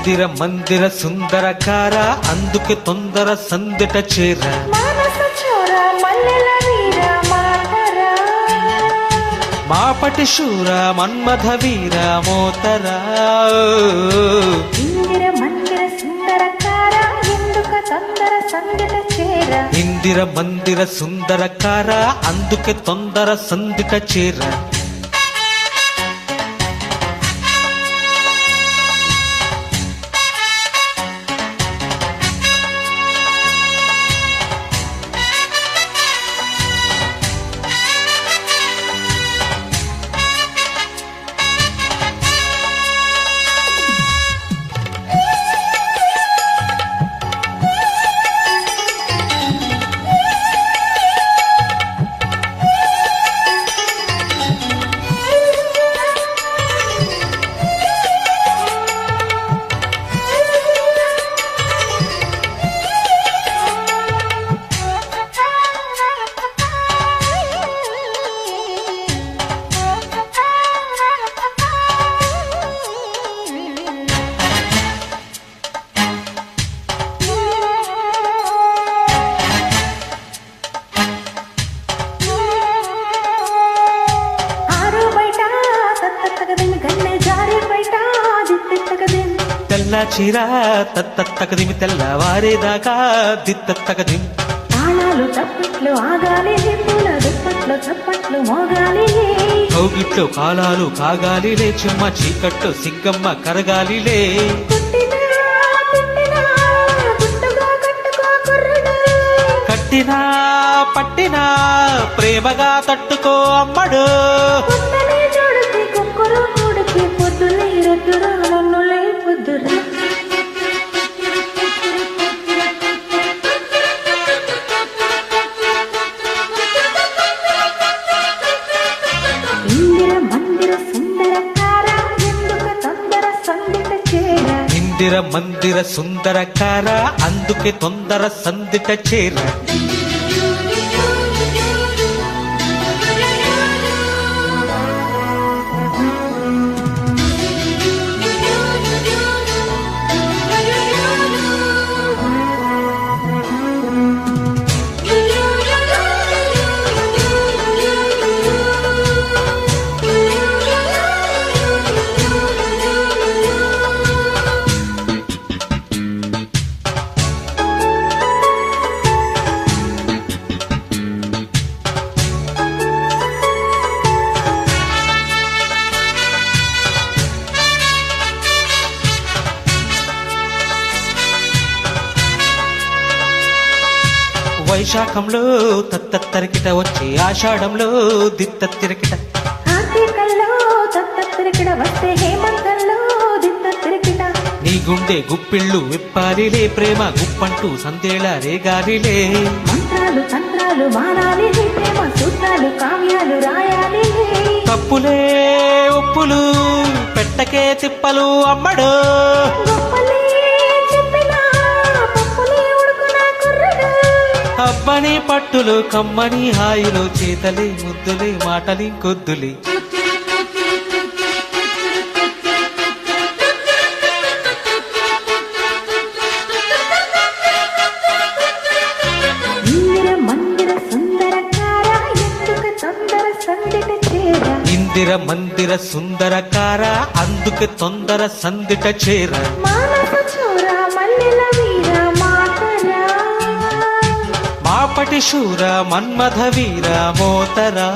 ఇందిర మందిర సుందరకార అందుకే తొందర సందిట చేర మానస చోర మల్లెల వీర మాతరా మాపటి శూర మన్మథ వీర మోతరా ఇందిర మందిర సుందరకార ఎందుక తొందర సందిట చేర ఇందిర మందిర సుందరకార అందుకే తొందర సందిట చేర తెల్ల చీర తత్తక్కదిమి తెల్లవారేదాకా దిత్తక్కదిమి తాళాలు తప్పట్లు ఆగాలి పూల దుప్పట్లు చప్పట్లు మోగాలి కౌగిట్లో కాలాలు కాగాలిలే చిమ్మ చీకట్లో సిగ్గమ్మ కరగాలిలే కట్టినా పట్టినా ప్రేమగా తట్టుకో అమ్మడు ఇందిర మందిర సుందరకార అందుకే తొందర సందిట చేర వైశాఖంలో తత్తరికిట వచ్చి ఆషాఢంలో దిత్తరికిట వస్తే హేమంతంలో దిత్తరికిట నీ గుండె గుప్పిళ్ళు విప్పాలిలే ప్రేమ గుప్పంటూ సందేళ రేగాలిలే మంత్రాలు తంత్రాలు మారాలి ప్రేమ సూత్రాలు కావ్యాలు రాయాలి తప్పులే ఉప్పులు పెట్టకే తిప్పలు అమ్మడు అబ్బని పట్టులు కమ్మని హాయిలో చేతలే ముద్దులే మాటలి కొద్దులే ఇందిర మందిర సుందరకార అందుకే తొందర సందిట చేర మానస చోర మల్లెల వీర మాతరా మాపటి శూర మన్మథ వీర మోతరా